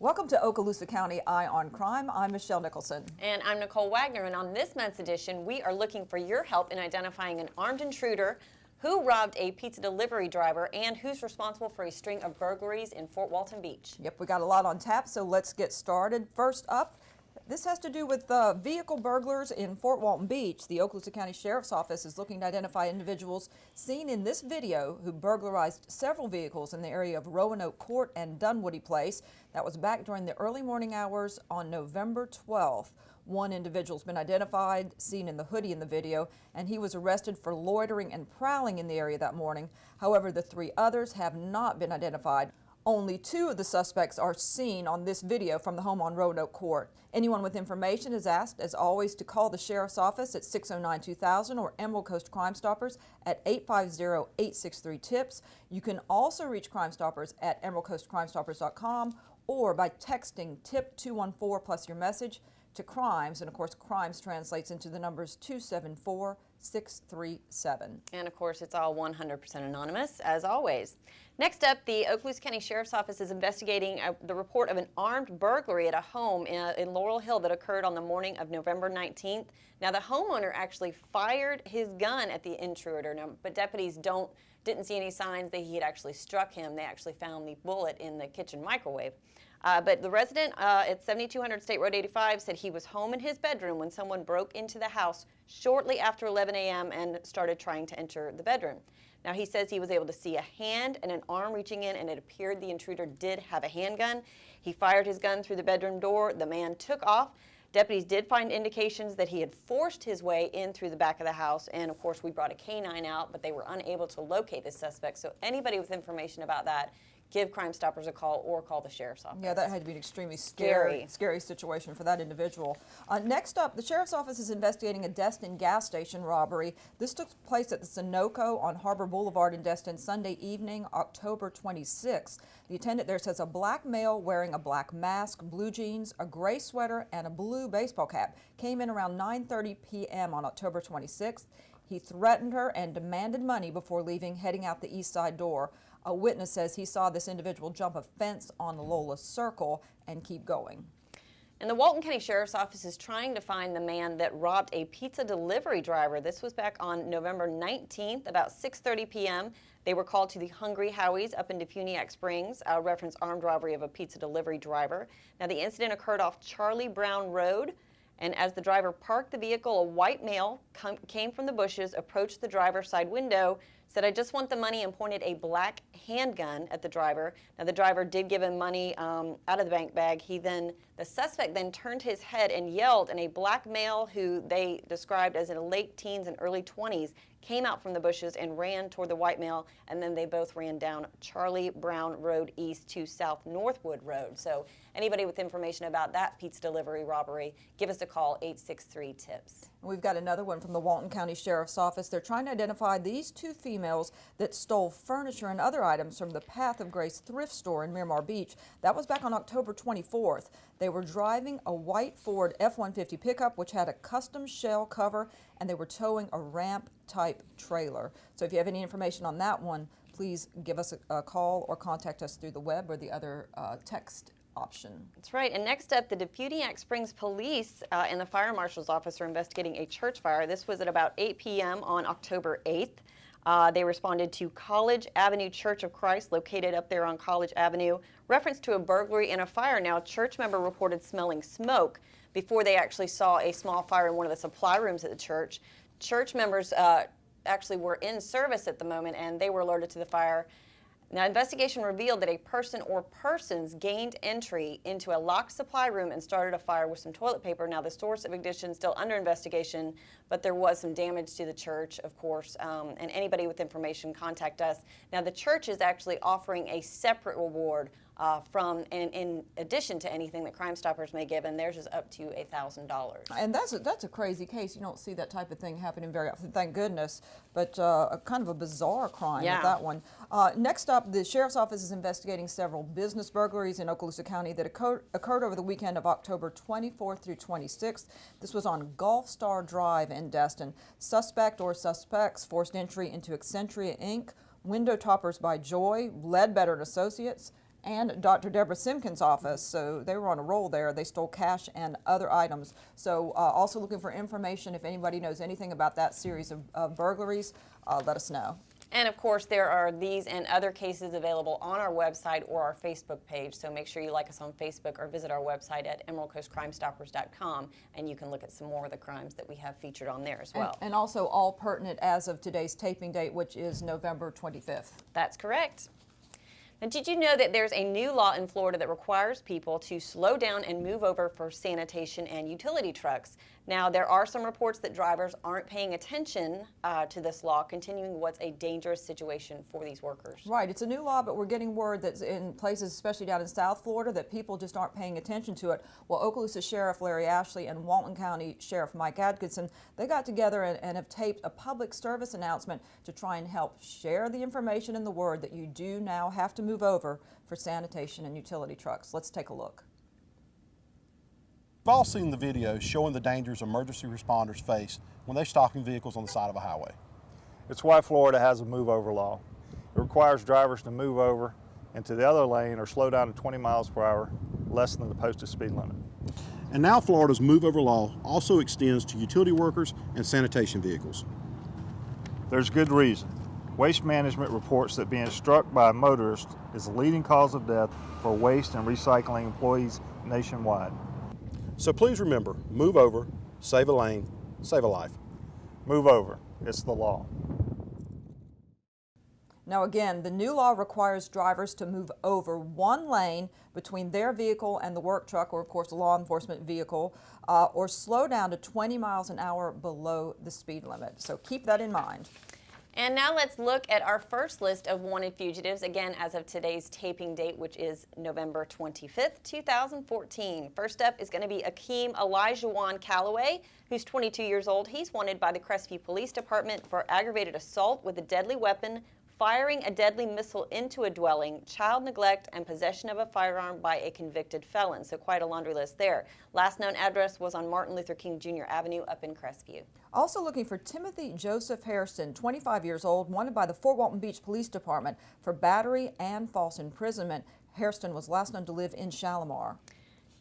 Welcome to Okaloosa County Eye on Crime. I'm Michelle Nicholson. And I'm Nicole Wagner, and on this month's edition, we are looking for your help in identifying an armed intruder who robbed a pizza delivery driver and who's responsible for a string of burglaries in Fort Walton Beach. Yep, we got a lot on tap, so let's get started. First up, this has to do with vehicle burglars in Fort Walton Beach. The Okaloosa County Sheriff's Office is looking to identify individuals seen in this video who burglarized several vehicles in the area of Roanoke Court and Dunwoody Place. That was back during the early morning hours on November 12th. One individual's been identified, seen in the hoodie in the video, and he was arrested for loitering and prowling in the area that morning. However, the three others have not been identified. Only two of the suspects are seen on this video from the home on Roanoke Court. Anyone with information is asked, as always, to call the Sheriff's Office at 609-2000 or Emerald Coast Crime Stoppers at 850-863-TIPS. You can also reach Crime Stoppers at emeraldcoastcrimestoppers.com or by texting TIP 214 plus your message to crimes, and of course crimes translates into the numbers 274-637. And of course it's all 100% anonymous, as always. Next up, the Okaloosa County Sheriff's Office is investigating the report of an armed burglary at a home in Laurel Hill that occurred on the morning of November 19th. Now the homeowner actually fired his gun at the intruder, but deputies didn't see any signs that he had actually struck him. They actually found the bullet in the kitchen microwave. But the resident at 7200 State Road 85 said he was home in his bedroom when someone broke into the house shortly after 11 a.m. and started trying to enter the bedroom. Now he says he was able to see a hand and an arm reaching in, and it appeared the intruder did have a handgun. He fired his gun through the bedroom door. The man took off. Deputies did find indications that he had forced his way in through the back of the house, and of course we brought a canine out, but they were unable to locate the suspect. So anybody with information about that, give Crime Stoppers a call or call the Sheriff's Office. Yeah, that had to be an extremely scary situation for that individual. Next up, the Sheriff's Office is investigating a Destin gas station robbery. This took place at the Sunoco on Harbor Boulevard in Destin Sunday evening, October 26th. The attendant there says a black male wearing a black mask, blue jeans, a gray sweater, and a blue baseball cap came in around 9:30 p.m. on October 26th. He threatened her and demanded money before leaving, heading out the east side door. A witness says he saw this individual jump a fence on Lola Circle and keep going. And the Walton County Sheriff's Office is trying to find the man that robbed a pizza delivery driver. This was back on November 19th, about 6:30 p.m. They were called to the Hungry Howies up in Defuniak Springs, reference armed robbery of a pizza delivery driver. Now the incident occurred off Charlie Brown Road. And as the driver parked the vehicle, a white male came from the bushes, approached the driver's side window, said, "I just want the money," and pointed a black handgun at the driver. Now the driver did give him money out of the bank bag. The suspect then turned his head and yelled, and a black male who they described as in late teens and early 20s came out from the bushes and ran toward the white male, and then they both ran down Charlie Brown Road East to South Northwood Road. So anybody with information about that pizza delivery robbery, give us a call, 863-TIPS. We've got another one from the Walton County Sheriff's Office. They're trying to identify these two females that stole furniture and other items from the Path of Grace thrift store in Miramar Beach. That was back on October 24th. They were driving a white Ford F-150 pickup which had a custom shell cover, and they were towing a ramp-type trailer. So if you have any information on that one, please give us a call or contact us through the web or the other text option. That's right. And next up, the Defuniak Springs Police and the Fire Marshal's Office are investigating a church fire. This was at about 8 p.m. on October 8th. They responded to College Avenue Church of Christ, located up there on College Avenue. Reference to a burglary and a fire. Now, a church member reported smelling smoke before they actually saw a small fire in one of the supply rooms at the church. Church members actually were in service at the moment, and they were alerted to the fire. Now, investigation revealed that a person or persons gained entry into a locked supply room and started a fire with some toilet paper. Now, the source of ignition is still under investigation, but there was some damage to the church, of course, and anybody with information, contact us. Now, the church is actually offering a separate reward in addition to anything that Crime Stoppers may give, and theirs is up to $1,000. And that's a crazy case. You don't see that type of thing happening very often, thank goodness, but kind of a bizarre crime with that one. Next up, the Sheriff's Office is investigating several business burglaries in Okaloosa County that occurred over the weekend of October 24th through 26th. This was on Gulf Star Drive in Destin. Suspect or suspects forced entry into Accentria Inc., Window Toppers by Joy, Ledbetter & Associates, and Dr. Deborah Simpkins' office. So they were on a roll there. They stole cash and other items. So also looking for information. If anybody knows anything about that series of burglaries, let us know. And of course, there are these and other cases available on our website or our Facebook page. So make sure you like us on Facebook or visit our website at emeraldcoastcrimestoppers.com, and you can look at some more of the crimes that we have featured on there as well. And also all pertinent as of today's taping date, which is November 25th. That's correct. Now, did you know that there's a new law in Florida that requires people to slow down and move over for sanitation and utility trucks? Now, there are some reports that drivers aren't paying attention to this law, continuing what's a dangerous situation for these workers. Right, it's a new law, but we're getting word that in places, especially down in South Florida, that people just aren't paying attention to it. Well, Okaloosa Sheriff Larry Ashley and Walton County Sheriff Mike Atkinson, they got together and have taped a public service announcement to try and help share the information and the word that you do now have to move over for sanitation and utility trucks. Let's take a look. We've all seen the videos showing the dangers emergency responders face when they're stopping vehicles on the side of a highway. It's why Florida has a move over law. It requires drivers to move over into the other lane or slow down to 20 miles per hour, less than the posted speed limit. And now Florida's move over law also extends to utility workers and sanitation vehicles. There's good reason. Waste Management reports that being struck by a motorist is the leading cause of death for waste and recycling employees nationwide. So please remember, move over, save a lane, save a life. Move over. It's the law. Now again, the new law requires drivers to move over one lane between their vehicle and the work truck, or of course a law enforcement vehicle, or slow down to 20 miles an hour below the speed limit. So keep that in mind. And now let's look at our first list of wanted fugitives, again as of today's taping date, which is November 25th, 2014. First up is going to be Akeem Elijahwan Calloway, who's 22 years old. He's wanted by the Crestview Police Department for aggravated assault with a deadly weapon, firing a deadly missile into a dwelling, child neglect, and possession of a firearm by a convicted felon. So quite a laundry list there. Last known address was on Martin Luther King Jr. Avenue up in Crestview. Also looking for Timothy Joseph Hairston, 25 years old, wanted by the Fort Walton Beach Police Department for battery and false imprisonment. Hairston was last known to live in Shalimar.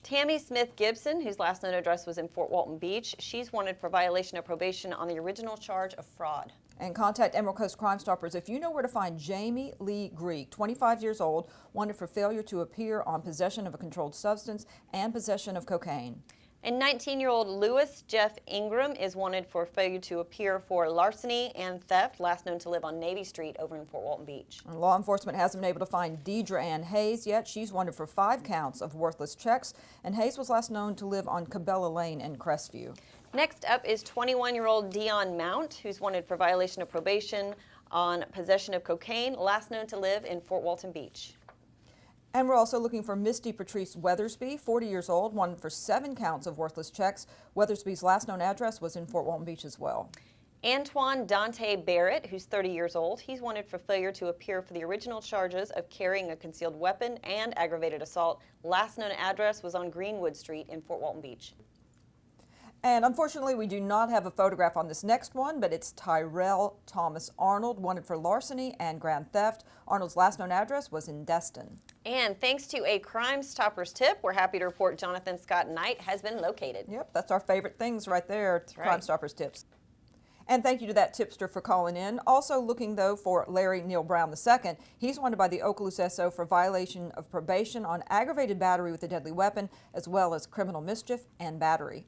Tammy Smith Gibson, whose last known address was in Fort Walton Beach, she's wanted for violation of probation on the original charge of fraud. And contact Emerald Coast Crime Stoppers if you know where to find Jamie Lee Greek, 25 years old, wanted for failure to appear on possession of a controlled substance and possession of cocaine. And 19-year-old Lewis Jeff Ingram is wanted for failure to appear for larceny and theft, last known to live on Navy Street over in Fort Walton Beach. And law enforcement hasn't been able to find Deidre Ann Hayes yet. She's wanted for 5 counts of worthless checks, and Hayes was last known to live on Cabela Lane in Crestview. Next up is 21-year-old Dion Mount, who's wanted for violation of probation on possession of cocaine, last known to live in Fort Walton Beach. And we're also looking for Misty Patrice Weathersby, 40 years old, wanted for 7 counts of worthless checks. Weathersby's last known address was in Fort Walton Beach as well. Antoine Dante Barrett, who's 30 years old, he's wanted for failure to appear for the original charges of carrying a concealed weapon and aggravated assault. Last known address was on Greenwood Street in Fort Walton Beach. And unfortunately, we do not have a photograph on this next one, but it's Tyrell Thomas Arnold, wanted for larceny and grand theft. Arnold's last known address was in Destin. And thanks to a Crime Stoppers tip, we're happy to report Jonathan Scott Knight has been located. Yep, that's our favorite things right there, right. Crime Stoppers tips. And thank you to that tipster for calling in. Also looking, though, for Larry Neal Brown II. He's wanted by the Okaloosa SO for violation of probation on aggravated battery with a deadly weapon, as well as criminal mischief and battery.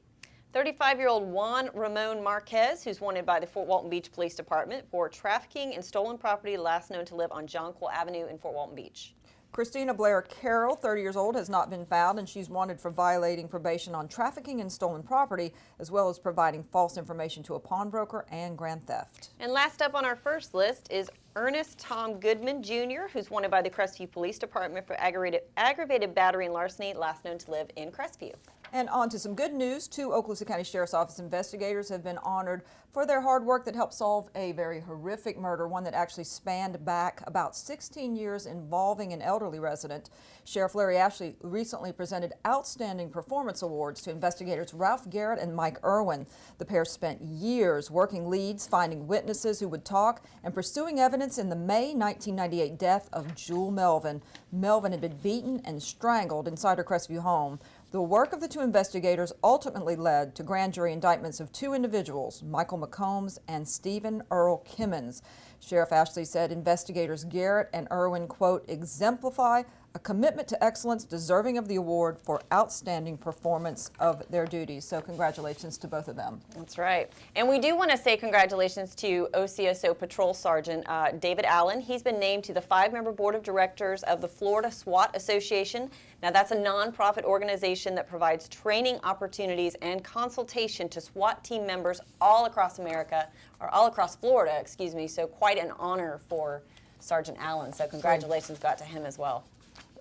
35-year-old Juan Ramon Marquez, who's wanted by the Fort Walton Beach Police Department for trafficking in stolen property, last known to live on Jonquil Avenue in Fort Walton Beach. Christina Blair Carroll, 30 years old, has not been found, and she's wanted for violating probation on trafficking in stolen property, as well as providing false information to a pawnbroker and grand theft. And last up on our first list is Ernest Tom Goodman Jr., who's wanted by the Crestview Police Department for aggravated battery and larceny, last known to live in Crestview. And on to some good news. 2 Okaloosa County Sheriff's Office investigators have been honored for their hard work that helped solve a very horrific murder, one that actually spanned back about 16 years involving an elderly resident. Sheriff Larry Ashley recently presented Outstanding Performance Awards to investigators Ralph Garrett and Mike Irwin. The pair spent years working leads, finding witnesses who would talk, and pursuing evidence in the May 1998 death of Jewel Melvin. Melvin had been beaten and strangled inside her Crestview home. The work of the 2 investigators ultimately led to grand jury indictments of 2 individuals, Michael McCombs and Stephen Earl Kimmons. Sheriff Ashley said investigators Garrett and Irwin, quote, exemplify a commitment to excellence deserving of the award for outstanding performance of their duties. So congratulations to both of them. That's right. And we do want to say congratulations to OCSO Patrol Sergeant David Allen. He's been named to the 5-member board of directors of the Florida SWAT Association. Now, that's a nonprofit organization that provides training opportunities and consultation to SWAT team members all across America, or all across Florida, excuse me. So quite an honor for Sergeant Allen. So congratulations go out to him as well.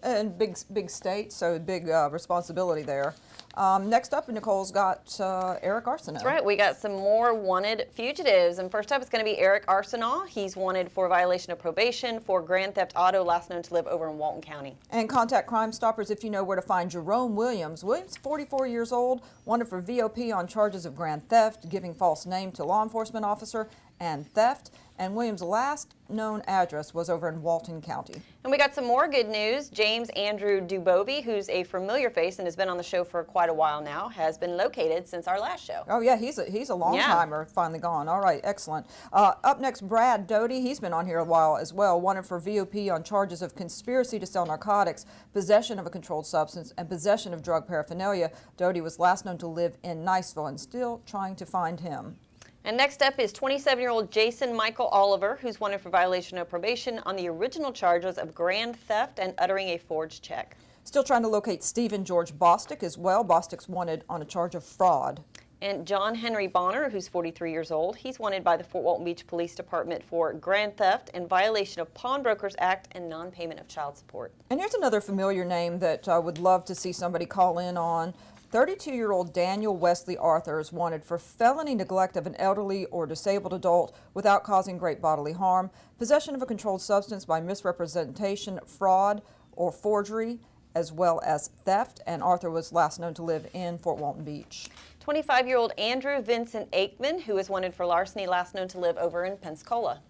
And big state, so big responsibility there. Next up, Nicole's got Eric Arsenault. That's right. We got some more wanted fugitives. And first up, it's going to be Eric Arsenault. He's wanted for violation of probation for grand theft auto, last known to live over in Walton County. And contact Crime Stoppers if you know where to find Jerome Williams. Williams, 44 years old, wanted for VOP on charges of grand theft, giving false name to law enforcement officer, and theft. And Williams' last known address was over in Walton County. And we got some more good news. James Andrew Dubovy, who's a familiar face and has been on the show for quite a while now, has been located since our last show. Oh yeah, he's a long timer, finally gone. All right, excellent. Up next, Brad Doty. He's been on here a while as well, wanted for VOP on charges of conspiracy to sell narcotics, possession of a controlled substance, and possession of drug paraphernalia. Doty was last known to live in Niceville, and still trying to find him. And next up is 27-year-old Jason Michael Oliver, who's wanted for violation of probation on the original charges of grand theft and uttering a forged check. Still trying to locate Stephen George Bostick as well. Bostick's wanted on a charge of fraud. And John Henry Bonner, who's 43 years old, he's wanted by the Fort Walton Beach Police Department for grand theft and violation of Pawnbrokers Act and non-payment of child support. And here's another familiar name that I would love to see somebody call in on. 32-year-old Daniel Wesley Arthur is wanted for felony neglect of an elderly or disabled adult without causing great bodily harm, possession of a controlled substance by misrepresentation, fraud, or forgery, as well as theft. And Arthur was last known to live in Fort Walton Beach. 25-year-old Andrew Vincent Aikman, who is wanted for larceny, last known to live over in Pensacola.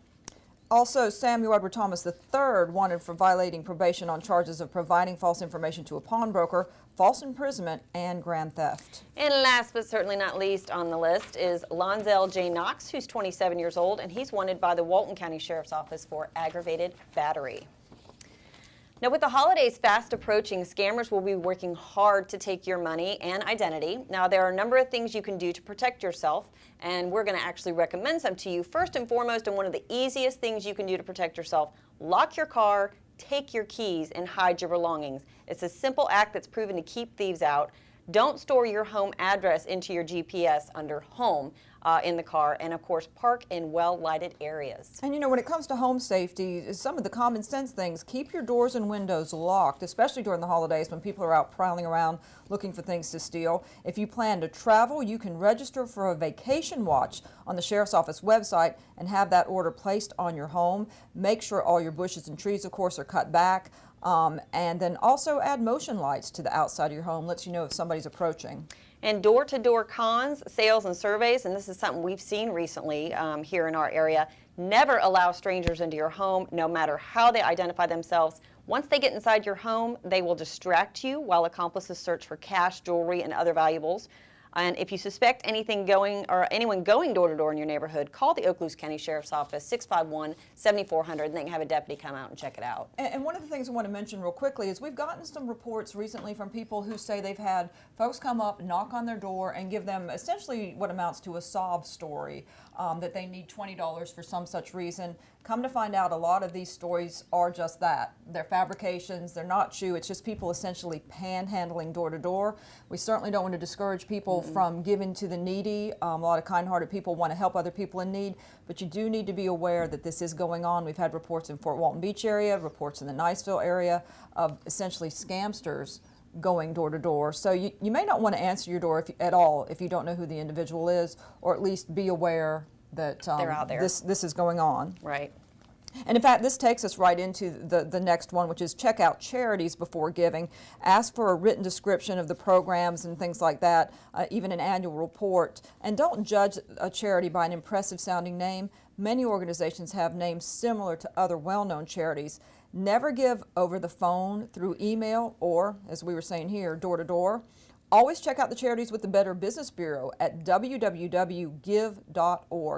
Also, Samuel Edward Thomas III wanted for violating probation on charges of providing false information to a pawnbroker, false imprisonment, and grand theft. And last but certainly not least on the list is Lonzel J. Knox, who's 27 years old, and he's wanted by the Walton County Sheriff's Office for aggravated battery. Now, with the holidays fast approaching, scammers will be working hard to take your money and identity. Now, there are a number of things you can do to protect yourself, and we're going to actually recommend some to you. First and foremost, and one of the easiest things you can do to protect yourself, lock your car, take your keys, and hide your belongings. It's a simple act that's proven to keep thieves out. Don't store your home address into your GPS under home in the car, and of course park in well-lighted areas. And you know, when it comes to home safety, some of the common sense things, keep your doors and windows locked, especially during the holidays when people are out prowling around looking for things to steal. If you plan to travel, you can register for a vacation watch on the Sheriff's Office website and have that order placed on your home. Make sure all your bushes and trees, of course, are cut back. And then also add motion lights to the outside of your home, lets you know if somebody's approaching. And door-to-door cons, sales, and surveys, and this is something we've seen recently here in our area, never allow strangers into your home, no matter how they identify themselves. Once they get inside your home, they will distract you while accomplices search for cash, jewelry, and other valuables. And if you suspect anything going or anyone going door to door in your neighborhood, call the Okaloosa County Sheriff's Office, 651-7400, and they can have a deputy come out and check it out. And one of the things I want to mention real quickly is we've gotten some reports recently from people who say they've had folks come up, knock on their door, and give them essentially what amounts to a sob story, that they need $20 for some such reason. Come to find out, a lot of these stories are just that. They're fabrications, they're not true. It's just people essentially panhandling door to door. We certainly don't want to discourage people from giving to the needy. A lot of kind-hearted people want to help other people in need, but you do need to be aware that this is going on. We've had reports in Fort Walton Beach area, reports in the Niceville area of essentially scamsters going door to door. So you may not want to answer your door at all if you don't know who the individual is, or at least be aware that They're out there. this is going on. Right. And in fact, this takes us right into the next one, which is check out charities before giving. Ask for a written description of the programs and things like that, even an annual report. And don't judge a charity by an impressive sounding name. Many organizations have names similar to other well-known charities. Never give over the phone, through email, or, as we were saying here, door to door. Always check out the charities with the Better Business Bureau at www.give.org.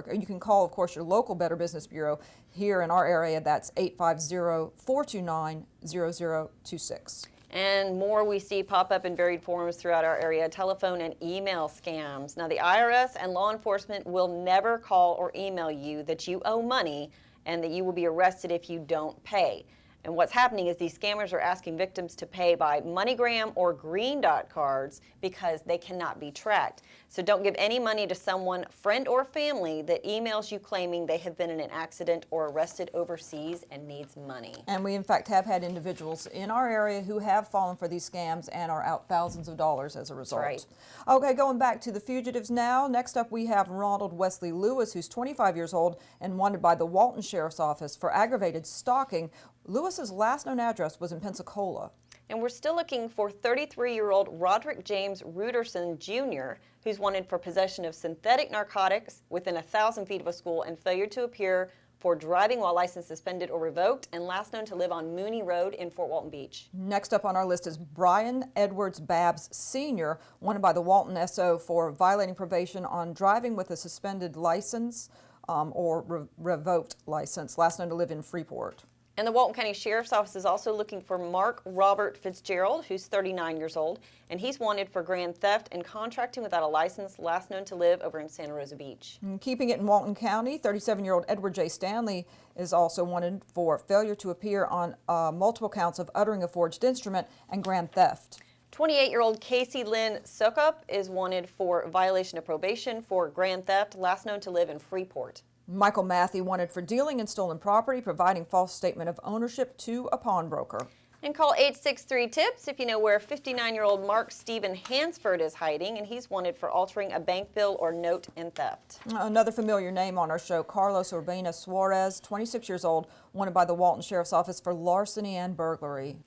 Or you can call, of course, your local Better Business Bureau here in our area. That's 850-429-0026. And more we see pop up in varied forms throughout our area, telephone and email scams. Now, the IRS and law enforcement will never call or email you that you owe money and that you will be arrested if you don't pay. And what's happening is these scammers are asking victims to pay by MoneyGram or Green Dot cards because they cannot be tracked. So don't give any money to someone, friend or family, that emails you claiming they have been in an accident or arrested overseas and needs money. And we, in fact, have had individuals in our area who have fallen for these scams and are out thousands of dollars as a result. Right. Okay, going back to the fugitives now. Next up, we have Ronald Wesley Lewis, who's 25 years old and wanted by the Walton Sheriff's Office for aggravated stalking. Lewis's last known address was in Pensacola. And we're still looking for 33-year-old Roderick James Ruderson Jr., who's wanted for possession of synthetic narcotics within 1,000 feet of a school and failure to appear for driving while license suspended or revoked, and last known to live on Mooney Road in Fort Walton Beach. Next up on our list is Brian Edwards Babbs Sr., wanted by the Walton SO for violating probation on driving with a suspended license or revoked license, last known to live in Freeport. And the Walton County Sheriff's Office is also looking for Mark Robert Fitzgerald, who's 39 years old, and he's wanted for grand theft and contracting without a license, last known to live over in Santa Rosa Beach. And keeping it in Walton County, 37-year-old Edward J. Stanley is also wanted for failure to appear on multiple counts of uttering a forged instrument and grand theft. 28-year-old Casey Lynn Sukup is wanted for violation of probation for grand theft, last known to live in Freeport. Michael Matthew wanted for dealing in stolen property, providing false statement of ownership to a pawnbroker. And call 863-TIPS if you know where 59-year-old Mark Stephen Hansford is hiding, and he's wanted for altering a bank bill or note and theft. Another familiar name on our show, Carlos Urbina Suarez, 26 years old, wanted by the Walton Sheriff's Office for larceny and burglary.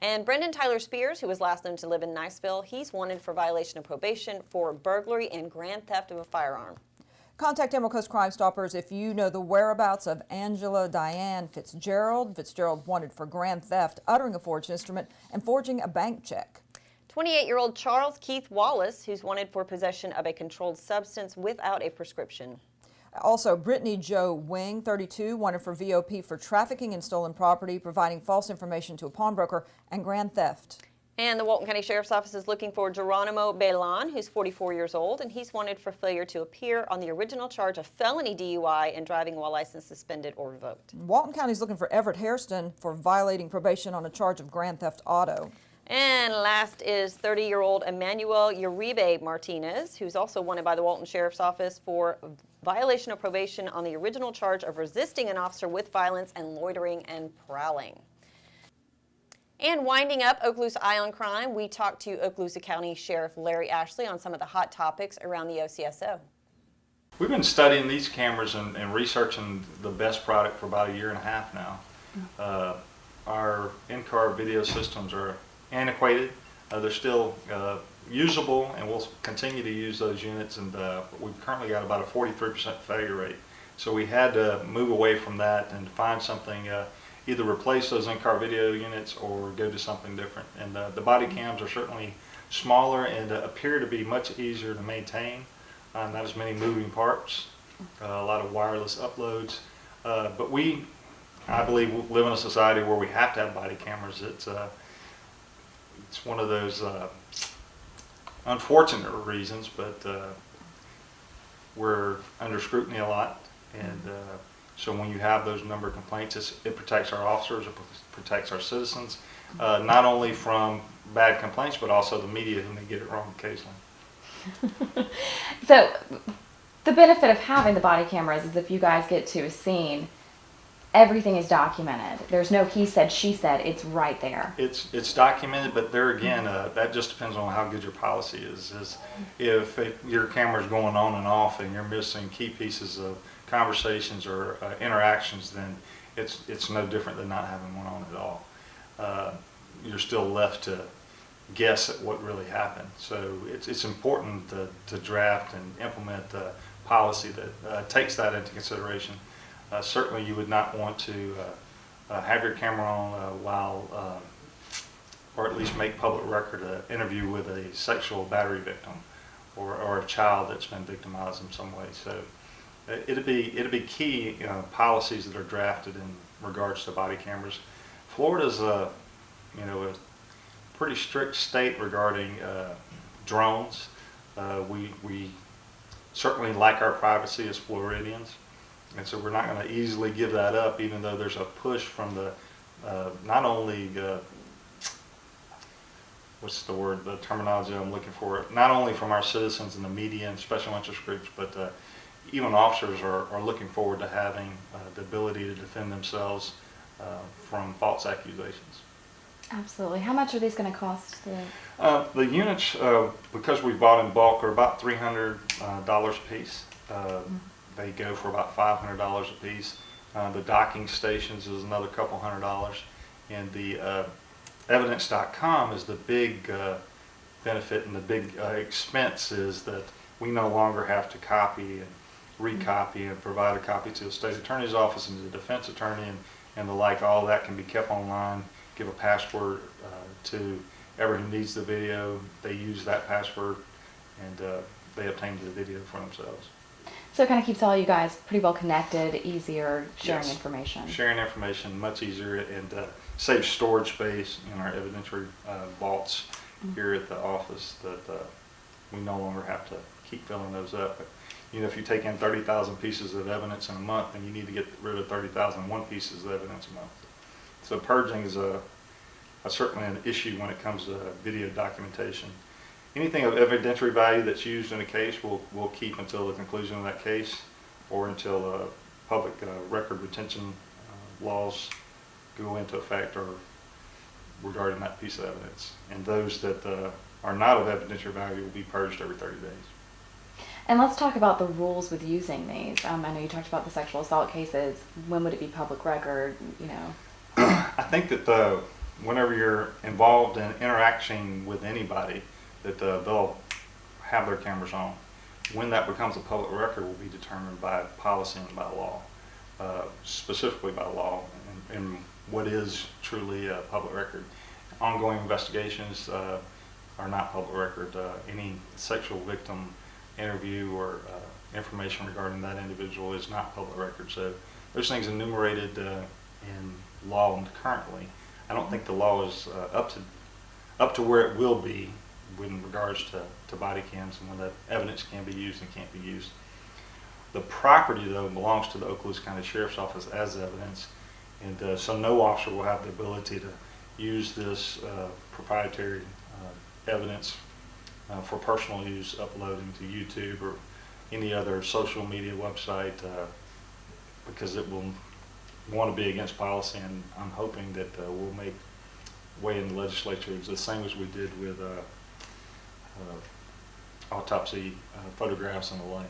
And Brendan Tyler Spears, who was last known to live in Niceville, he's wanted for violation of probation for burglary and grand theft of a firearm. Contact Emerald Coast Crime Stoppers if you know the whereabouts of Angela Diane Fitzgerald. Fitzgerald wanted for grand theft, uttering a forged instrument, and forging a bank check. 28-year-old Charles Keith Wallace, who's wanted for possession of a controlled substance without a prescription. Also, Brittany Joe Wing, 32, wanted for VOP for trafficking in stolen property, providing false information to a pawnbroker, and grand theft. And the Walton County Sheriff's Office is looking for Geronimo Bailon, who's 44 years old, and he's wanted for failure to appear on the original charge of felony DUI and driving while license suspended or revoked. Walton County is looking for Everett Hairston for violating probation on a charge of grand theft auto. And last is 30-year-old Emmanuel Uribe Martinez, who's also wanted by the Walton Sheriff's Office for violation of probation on the original charge of resisting an officer with violence and loitering and prowling. And winding up Okaloosa Eye on Crime, we talked to Okaloosa County Sheriff Larry Ashley on some of the hot topics around the OCSO. We've been studying these cameras and researching the best product for about a year and a half now. Our in-car video systems are antiquated. They're still usable, and we'll continue to use those units, and we've currently got about a 43% failure rate. So we had to move away from that and find something, either replace those in-car video units or go to something different. And the body cams are certainly smaller and appear to be much easier to maintain. Not as many moving parts, a lot of wireless uploads. But I believe, live in a society where we have to have body cameras. It's one of those unfortunate reasons, but we're under scrutiny a lot, and so when you have those number of complaints, it protects our officers, it protects our citizens, not only from bad complaints, but also the media who may get it wrong occasionally. So the benefit of having the body cameras is if you guys get to a scene, everything is documented. There's no he said, she said. It's right there. It's documented, but there again, that just depends on how good your policy is. If your camera's going on and off and you're missing key pieces of conversations or interactions, then it's no different than not having one on at all. You're still left to guess at what really happened. So it's important to draft and implement a policy that takes that into consideration. Certainly you would not want to have your camera on while, or at least make public record an interview with a sexual battery victim or a child that's been victimized in some way. So it'd be key policies that are drafted in regards to body cameras. Florida's a pretty strict state regarding drones. We certainly like our privacy as Floridians, and so we're not going to easily give that up, even though there's a push from the not only what's the word, the terminology I'm looking for, not only from our citizens and the media and special interest groups, but even officers are looking forward to having the ability to defend themselves from false accusations. Absolutely. How much are these going to cost? The units, because we bought in bulk, are about $300 a piece. They go for about $500 a piece. The docking stations is another couple $100. And the evidence.com is the big benefit, and the big expense is that we no longer have to copy and recopy and provide a copy to the state attorney's office and the defense attorney and the like. All that can be kept online. Give a password to everyone who needs the video. They use that password, and they obtain the video for themselves. So it kind of keeps all you guys pretty well connected, easier sharing Yes. information. Sharing information much easier, and saves storage space in our evidentiary vaults here at the office that we no longer have to keep filling those up. But, if you take in 30,000 pieces of evidence in a month, then you need to get rid of 30,001 pieces of evidence a month. So purging is certainly an issue when it comes to video documentation. Anything of evidentiary value that's used in a case we'll keep until the conclusion of that case, or until public record retention laws go into effect or regarding that piece of evidence. And those that are not of evidentiary value will be purged every 30 days. And let's talk about the rules with using these. I know you talked about the sexual assault cases. When would it be public record? I think that whenever you're involved in interacting with anybody, that they'll have their cameras on. When that becomes a public record will be determined by policy and by law, specifically by law, and what is truly a public record. Ongoing investigations are not public record. Any sexual victim interview or information regarding that individual is not public record. So there's things enumerated in law currently. I don't think the law is up to where it will be in regards to body cams and when that evidence can be used and can't be used. The property, though, belongs to the Okaloosa County Sheriff's Office as evidence, and so no officer will have the ability to use this proprietary evidence for personal use, uploading to YouTube or any other social media website, because it will want to be against policy, and I'm hoping that we'll make way in the legislature. It's the same as we did with autopsy photographs and the like.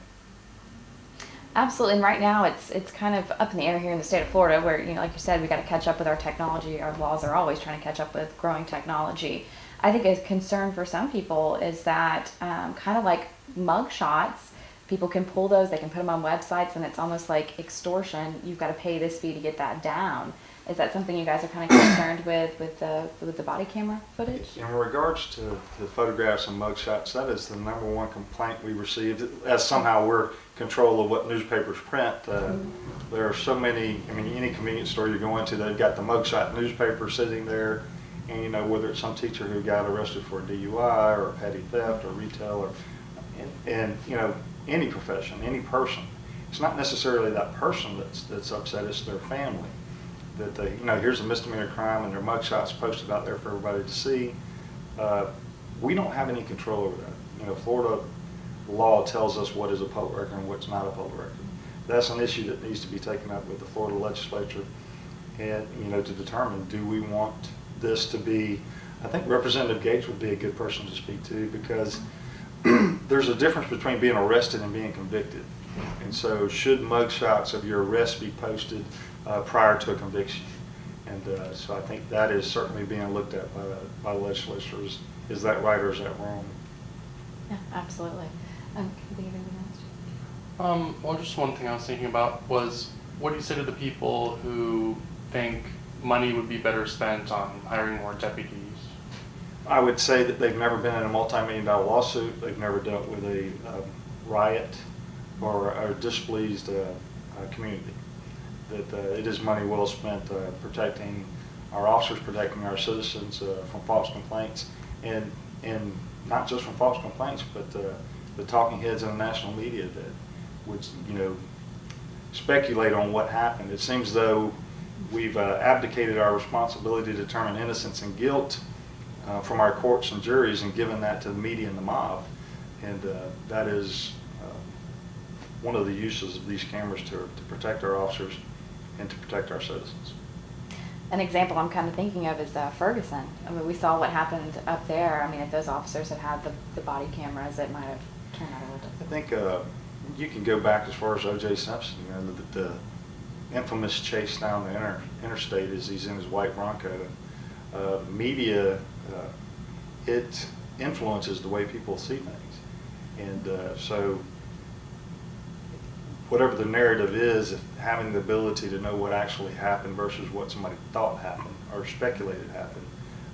Absolutely, and right now it's kind of up in the air here in the state of Florida, where like you said, we got to catch up with our technology. Our laws are always trying to catch up with growing technology. I think a concern for some people is that kind of like mug shots, people can pull those, they can put them on websites, and it's almost like extortion. You've got to pay this fee to get that down. Is that something you guys are kind of concerned with the body camera footage? In regards to the photographs and mugshots, that is the #1 complaint we received, as somehow we're control of what newspapers print. There are so many, any convenience store you go into, they've got the mugshot newspaper sitting there, and whether it's some teacher who got arrested for a DUI or petty theft or retail, or and any profession, any person. It's not necessarily that person that's upset, it's their family. That they, here's a misdemeanor crime and their mugshot's posted out there for everybody to see. We don't have any control over that. Florida law tells us what is a public record and what's not a public record. that's an issue that needs to be taken up with the Florida legislature, and to determine, do we want this to be, I think Representative Gates would be a good person to speak to, because there's a difference between being arrested and being convicted. And so should mugshots of your arrest be posted prior to a conviction? And so I think that is certainly being looked at by the legislature. Is that right or is that wrong? Yeah, absolutely. Can you think of anything else? Well, just one thing I was thinking about was, what do you say to the people who think money would be better spent on hiring more deputies? I would say that they've never been in a multi-million-dollar lawsuit. They've never dealt with a riot or a displeased community. That it is money well spent protecting our officers, protecting our citizens from false complaints, and not just from false complaints, but the talking heads in the national media that would speculate on what happened. It seems though we've abdicated our responsibility to determine innocence and guilt from our courts and juries and given that to the media and the mob, and that is one of the uses of these cameras to protect our officers and to protect our citizens. An example I'm kind of thinking of is Ferguson. I mean, we saw what happened up there. I mean, if those officers had had the body cameras, it might have turned out a little different. I think you can go back as far as O.J. Simpson. The infamous chase down the interstate as he's in his white Bronco. Media, it influences the way people see things, and so whatever the narrative is, if having the ability to know what actually happened versus what somebody thought happened or speculated happened,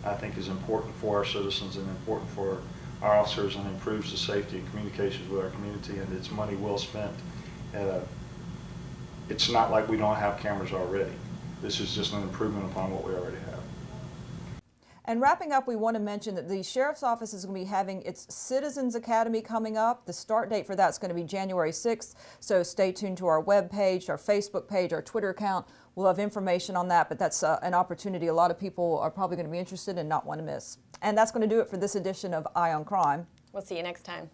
I think is important for our citizens and important for our officers, and improves the safety and communications with our community, and it's money well spent. It's not like we don't have cameras already. This is just an improvement upon what we already have. And wrapping up, we want to mention that the Sheriff's Office is going to be having its Citizens Academy coming up. The start date for that is going to be January 6th, so stay tuned to our webpage, our Facebook page, our Twitter account. We'll have information on that, but that's an opportunity a lot of people are probably going to be interested and not want to miss. And that's going to do it for this edition of Eye on Crime. We'll see you next time.